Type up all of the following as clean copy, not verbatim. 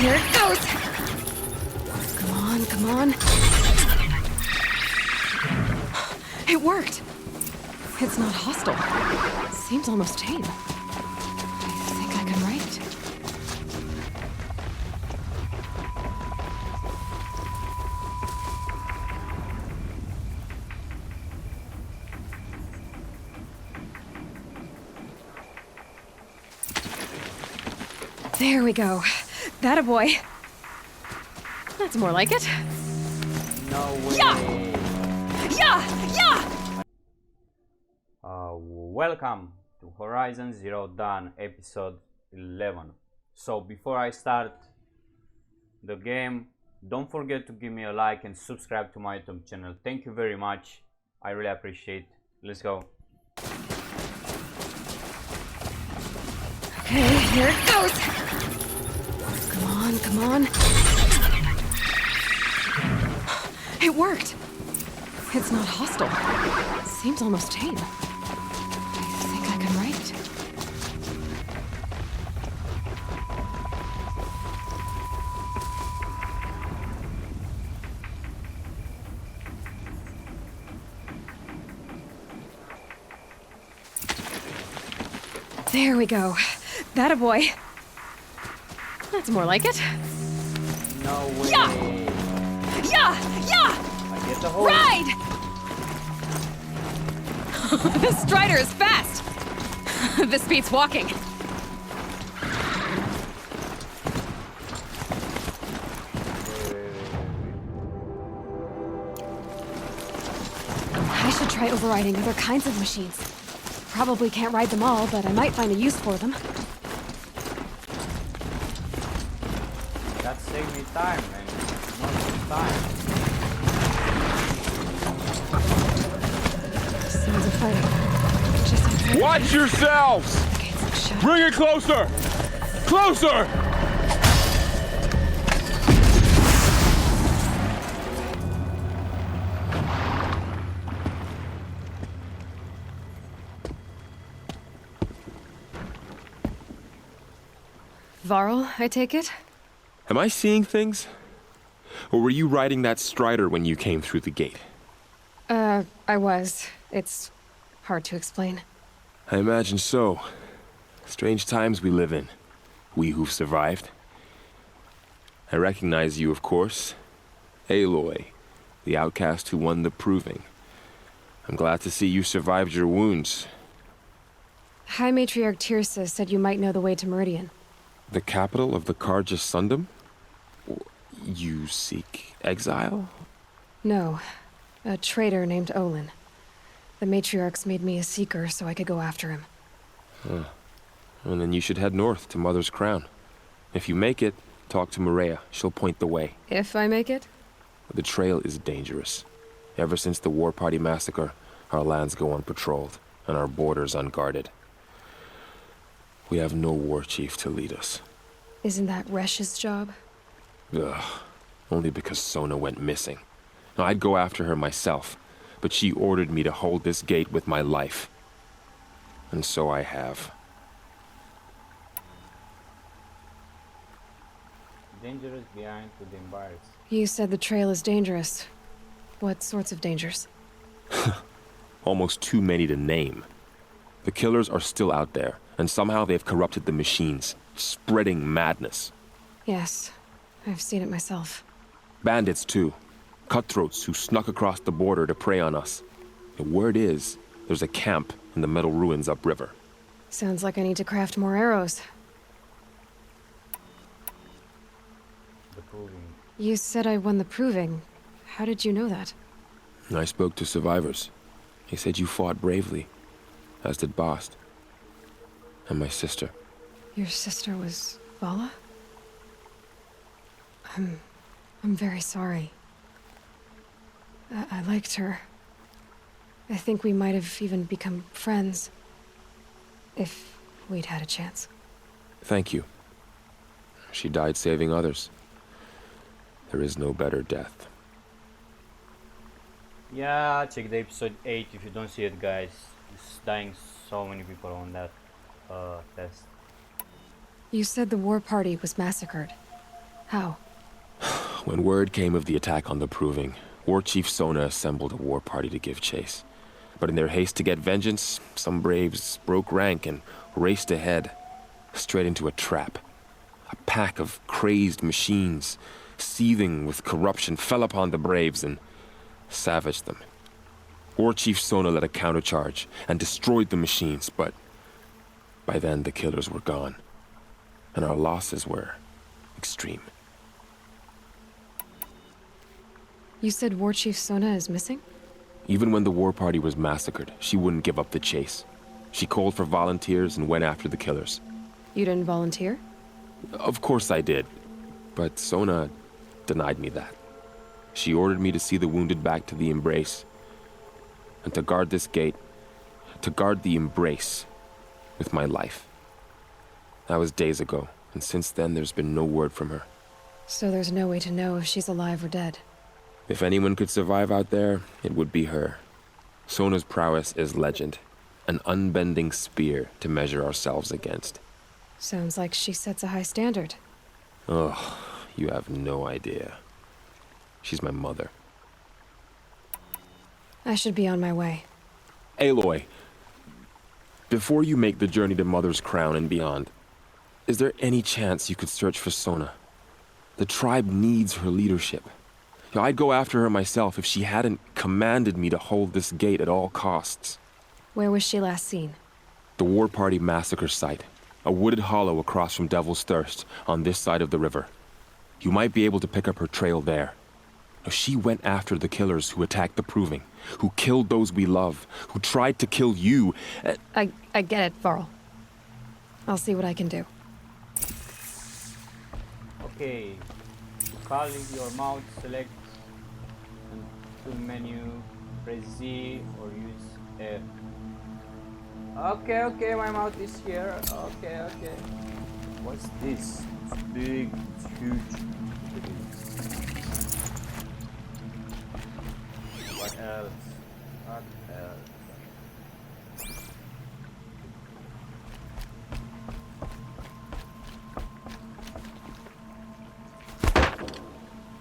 here it goes! Come on, come on. It worked! It's not hostile. Seems almost tame. I think I can write. There we go. That a boy. That's more like it. No way. Yeah! Yeah! Yeah! Welcome to Horizon Zero Dawn episode 11. So before I start the game, don't forget to give me a like and subscribe to my YouTube channel. Thank you very much. I really appreciate it. Let's go. Okay, here it goes! Come on, come on. It worked! It's not hostile. Seems almost tame. I think I can write. There we go. That a boy. That's more like it. No way. Yeah! Yeah! Yeah! I get the whole. Ride! This Strider is fast! This beats walking. I should try overriding other kinds of machines. Probably can't ride them all, but I might find a use for them. That saved me time, man. Not time. Sounds of fighting. Just outside. Watch yourselves! Gates look shut. Bring it closer! Closer! Varl, I take it? Am I seeing things? Or were you riding that Strider when you came through the gate? I was. It's hard to explain. I imagine so. Strange times we live in. We who've survived. I recognize you, of course. Aloy, the outcast who won the Proving. I'm glad to see you survived your wounds. High Matriarch Tirsa said you might know the way to Meridian. The capital of the Carja Sundom? You seek exile? No. A traitor named Olin. The Matriarchs made me a seeker so I could go after him. And then you should head north to Mother's Crown. If you make it, talk to Maria. She'll point the way. If I make it? The trail is dangerous. Ever since the War Party massacre, our lands go unpatrolled, and our borders unguarded. We have no war chief to lead us. Isn't that Resh's job? Ugh. Only because Sona went missing. Now, I'd go after her myself, but she ordered me to hold this gate with my life. And so I have. Dangerous behind to the embarrassed. You said the trail is dangerous. What sorts of dangers? Almost too many to name. The killers are still out there, and somehow they've corrupted the machines, spreading madness. Yes, I've seen it myself. Bandits, too. Cutthroats who snuck across the border to prey on us. The word is, there's a camp in the metal ruins upriver. Sounds like I need to craft more arrows. The Proving. You said I won the Proving. How did you know that? I spoke to survivors. They said you fought bravely, as did Bast. And my sister. Your sister was Vala? I'm very sorry. I liked her. I think we might have even become friends. If we'd had a chance. Thank you. She died saving others. There is no better death. Yeah, check the episode 8 if you don't see it, guys. It's dying so many people on that test. You said the war party was massacred. How? When word came of the attack on the Proving, War Chief Sona assembled a war party to give chase. But in their haste to get vengeance, some braves broke rank and raced ahead, straight into a trap. A pack of crazed machines, seething with corruption, fell upon the braves and savaged them. War Chief Sona led a countercharge and destroyed the machines, but by then the killers were gone, and our losses were extreme. You said War Chief Sona is missing? Even when the war party was massacred, she wouldn't give up the chase. She called for volunteers and went after the killers. You didn't volunteer? Of course I did, but Sona denied me that. She ordered me to see the wounded back to the Embrace, and to guard this gate, to guard the Embrace with my life. That was days ago, and since then there's been no word from her. So there's no way to know if she's alive or dead. If anyone could survive out there, it would be her. Sona's prowess is legend, an unbending spear to measure ourselves against. Sounds like she sets a high standard. Oh, you have no idea. She's my mother. I should be on my way. Aloy, before you make the journey to Mother's Crown and beyond, is there any chance you could search for Sona? The tribe needs her leadership. I'd go after her myself if she hadn't commanded me to hold this gate at all costs. Where was she last seen? The War Party massacre site. A wooded hollow across from Devil's Thirst, on this side of the river. You might be able to pick up her trail there. She went after the killers who attacked the Proving, who killed those we love, who tried to kill you. I get it, Varl. I'll see what I can do. Okay. Call your mouse, select tool menu, press Z or use F. Okay, my mouse is here. Okay. What's this? It's big, it's huge. What else?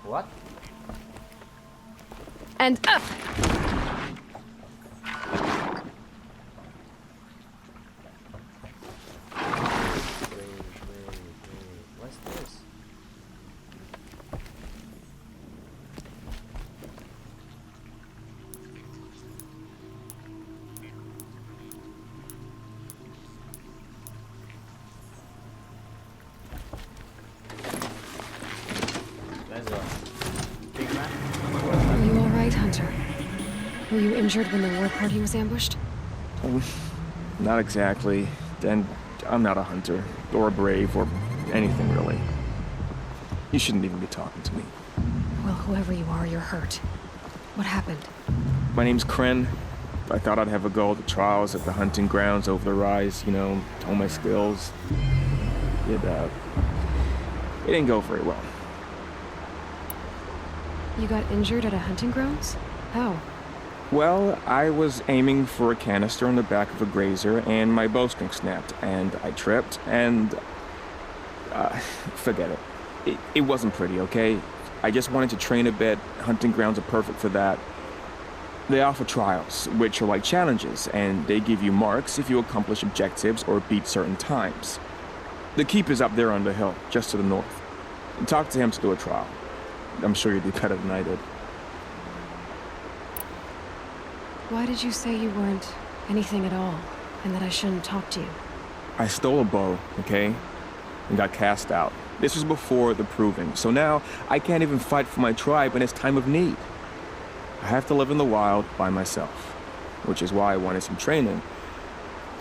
What? And up! What's this? Let's go. Big man? Are you alright, Hunter? Were you injured when the war party was ambushed? Not exactly. And I'm not a hunter, or a brave, or anything really. You shouldn't even be talking to me. Well, whoever you are, you're hurt. What happened? My name's Kren. I thought I'd have a go at the trials at the hunting grounds over the rise, hone my skills. It didn't go very well. You got injured at a hunting grounds? How? Well, I was aiming for a canister on the back of a grazer, and my bowstring snapped, and I tripped, and... forget it. It wasn't pretty, okay? I just wanted to train a bit. Hunting grounds are perfect for that. They offer trials, which are like challenges, and they give you marks if you accomplish objectives or beat certain times. The keep is up there on the hill, just to the north. Talk to him to do a trial. I'm sure you'd do better than I did. Why did you say you weren't anything at all, and that I shouldn't talk to you? I stole a bow, okay? And got cast out. This was before the Proving, so now I can't even fight for my tribe in its time of need. I have to live in the wild by myself, which is why I wanted some training.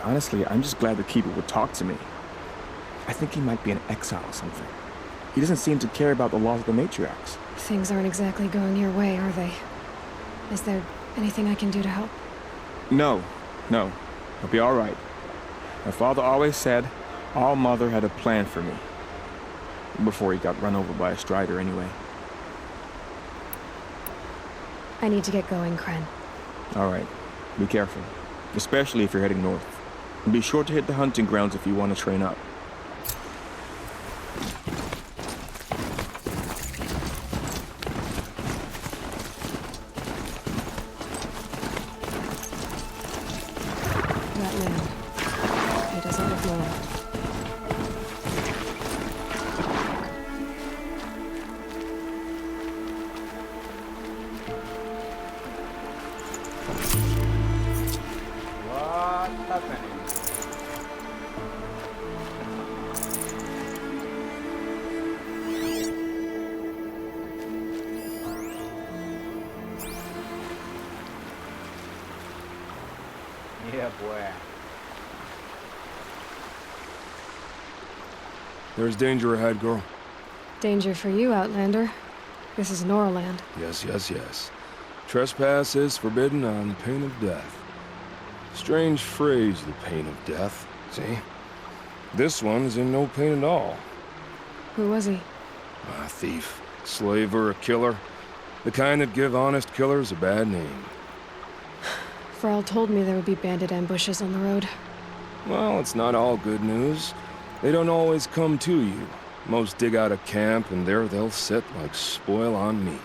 Honestly, I'm just glad the Keeper would talk to me. I think he might be in exile or something. He doesn't seem to care about the laws of the matriarchs. Things aren't exactly going your way, are they? Is there anything I can do to help? No. I'll be all right. My father always said All Mother had a plan for me. Before he got run over by a strider, anyway. I need to get going, Kren. All right. Be careful. Especially if you're heading north. And be sure to hit the hunting grounds if you want to train up. snow. What's happening? Yeah, boy. There's danger ahead, girl. Danger for you, Outlander. This is Norland. Yes, yes, yes. Trespass is forbidden on pain of death. Strange phrase, the pain of death. See? This one is in no pain at all. Who was he? A thief, slaver, a killer. The kind that give honest killers a bad name. Varl told me there would be bandit ambushes on the road. Well, it's not all good news. They don't always come to you. Most dig out a camp, and there they'll sit like spoil on meat.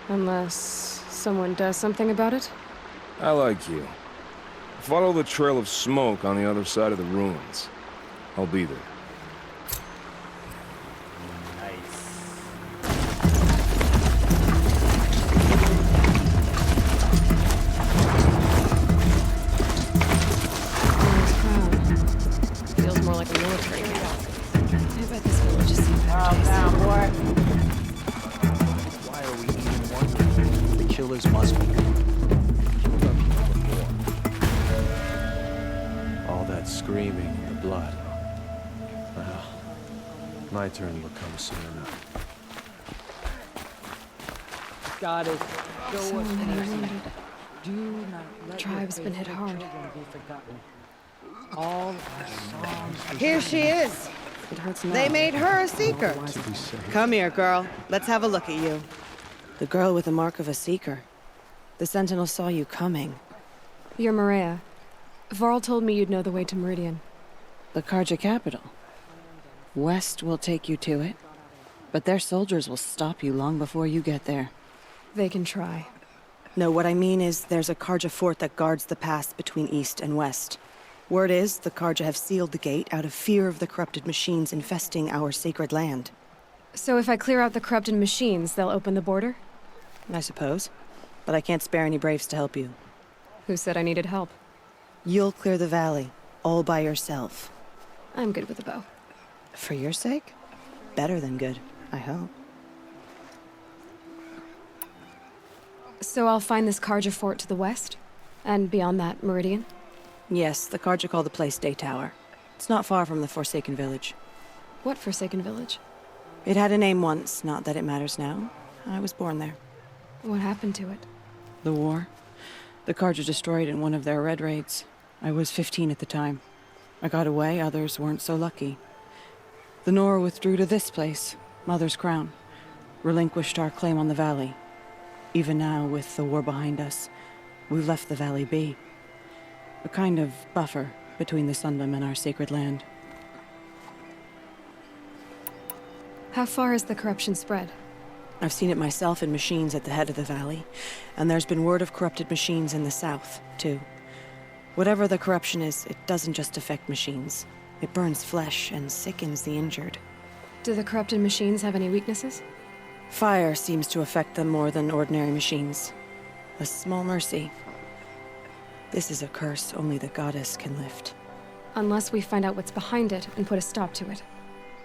Unless someone does something about it? I like you. Follow the trail of smoke on the other side of the ruins. I'll be there. Nice. Varl's crown. Feels more like a military camp. I bet this village is seen better days. Down, boy. Why are we even wondering? The killers must be gone. Killed our people before. All that screaming and the blood. Well, my turn will come soon enough. God is So many wounded. Do not let Tribe's been hit hard. be forgotten. All our songs. Here she is. It hurts now. They made her a seeker. To be safe. Come here, girl. Let's have a look at you. The girl with the mark of a seeker. The Sentinel saw you coming. You're Maria. Varl told me you'd know the way to Meridian. The Carja capital. West will take you to it, but their soldiers will stop you long before you get there. They can try. No, what I mean is there's a Carja fort that guards the pass between east and west. Word is the Carja have sealed the gate out of fear of the corrupted machines infesting our sacred land. So if I clear out the corrupted machines, they'll open the border? I suppose. But I can't spare any braves to help you. Who said I needed help? You'll clear the valley, all by yourself. I'm good with a bow. For your sake? Better than good, I hope. So I'll find this Carja fort to the west? And beyond that, Meridian? Yes, the Carja call the place Day Tower. It's not far from the Forsaken Village. What Forsaken Village? It had a name once, not that it matters now. I was born there. What happened to it? The war. The Carja destroyed in one of their red raids. I was 15 at the time. I got away, others weren't so lucky. The Nora withdrew to this place, Mother's Crown. Relinquished our claim on the valley. Even now, with the war behind us, we've left the valley be. A kind of buffer between the Sundom and our sacred land. How far has the corruption spread? I've seen it myself in machines at the head of the valley, and there's been word of corrupted machines in the south, too. Whatever the corruption is, it doesn't just affect machines. It burns flesh and sickens the injured. Do the corrupted machines have any weaknesses? Fire seems to affect them more than ordinary machines. A small mercy. This is a curse only the goddess can lift. Unless we find out what's behind it and put a stop to it.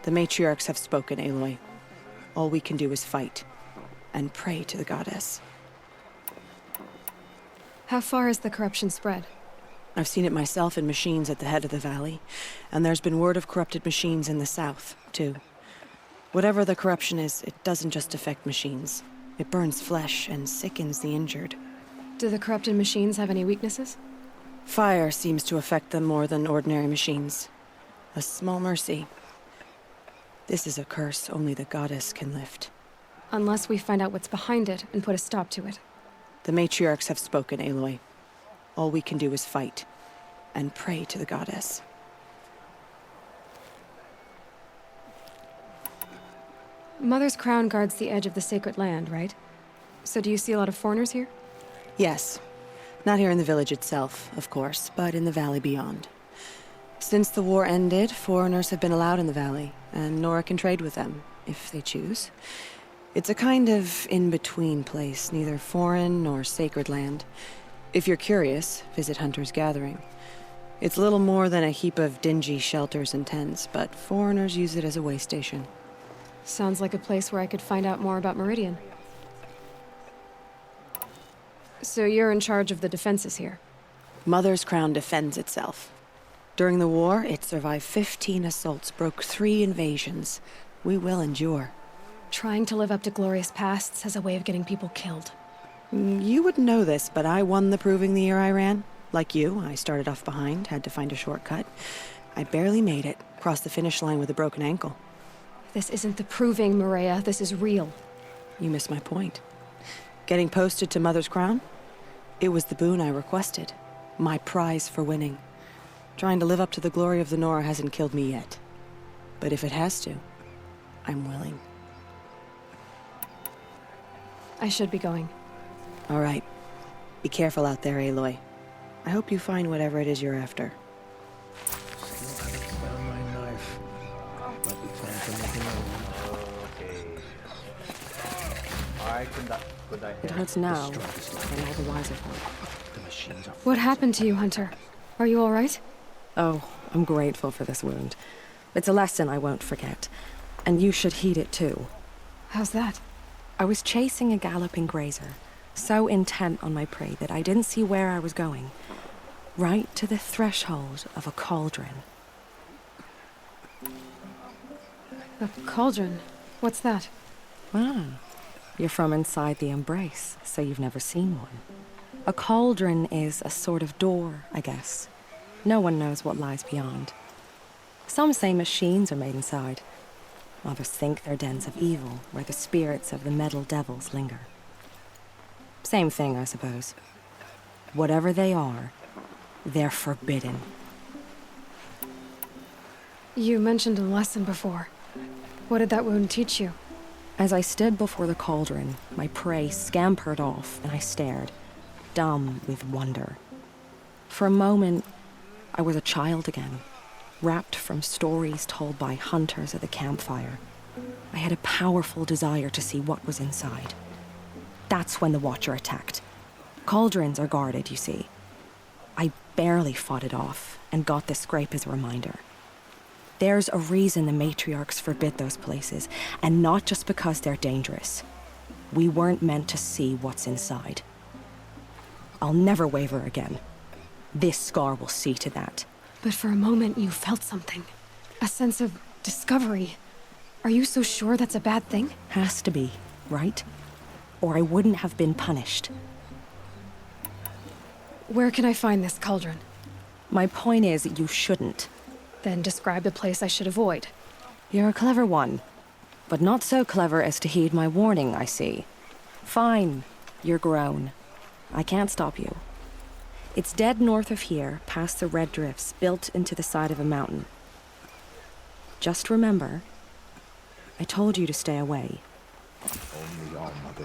The matriarchs have spoken, Aloy. All we can do is fight, and pray to the goddess. How far has the corruption spread? I've seen it myself in machines at the head of the valley, and there's been word of corrupted machines in the south, too. Whatever the corruption is, it doesn't just affect machines. It burns flesh and sickens the injured. Do the corrupted machines have any weaknesses? Fire seems to affect them more than ordinary machines. A small mercy. This is a curse only the goddess can lift. Unless we find out what's behind it and put a stop to it. The matriarchs have spoken, Aloy. All we can do is fight, and pray to the goddess. Mother's Crown guards the edge of the sacred land, right? So do you see a lot of foreigners here? Yes. Not here in the village itself, of course, but in the valley beyond. Since the war ended, foreigners have been allowed in the valley, and Nora can trade with them, if they choose. It's a kind of in-between place, neither foreign nor sacred land. If you're curious, visit Hunter's Gathering. It's little more than a heap of dingy shelters and tents, but foreigners use it as a way station. Sounds like a place where I could find out more about Meridian. So you're in charge of the defenses here? Mother's Crown defends itself. During the war, it survived 15 assaults, broke 3 invasions. We will endure. Trying to live up to glorious pasts has a way of getting people killed. You wouldn't know this, but I won the proving the year I ran. Like you, I started off behind, had to find a shortcut. I barely made it, crossed the finish line with a broken ankle. This isn't the proving, Maria. This is real. You missed my point. Getting posted to Mother's Crown? It was the boon I requested. My prize for winning. Trying to live up to the glory of the Nora hasn't killed me yet. But if it has to, I'm willing. I should be going. All right. Be careful out there, Aloy. I hope you find whatever it is you're after. Found my knife. Might be time to make another one. Okay. Why could I It have... hurts now, and all the wiser for it. The machines are What happened to you, Hunter? Are you all right? Oh, I'm grateful for this wound. It's a lesson I won't forget. And you should heed it too. How's that? I was chasing a galloping grazer, so intent on my prey that I didn't see where I was going. Right to the threshold of a cauldron. A cauldron? What's that? Ah, you're from inside the Embrace, so you've never seen one. A cauldron is a sort of door, I guess. No one knows what lies beyond. Some say machines are made inside. Others think they're dens of evil, where the spirits of the metal devils linger. Same thing, I suppose. Whatever they are, they're forbidden. You mentioned a lesson before. What did that wound teach you? As I stood before the cauldron, my prey scampered off, and I stared, dumb with wonder. For a moment, I was a child again, wrapped from stories told by hunters at the campfire. I had a powerful desire to see what was inside. That's when the Watcher attacked. Cauldrons are guarded, you see. I barely fought it off, and got the scrape as a reminder. There's a reason the matriarchs forbid those places, and not just because they're dangerous. We weren't meant to see what's inside. I'll never waver again. This scar will see to that. But for a moment you felt something. A sense of discovery. Are you so sure that's a bad thing? Has to be, right? Or I wouldn't have been punished. Where can I find this cauldron? My point is, you shouldn't. Then describe the place I should avoid. You're a clever one. But not so clever as to heed my warning, I see. Fine, you're grown. I can't stop you. It's dead north of here, past the red drifts, built into the side of a mountain. Just remember, I told you to stay away. Only All-Mother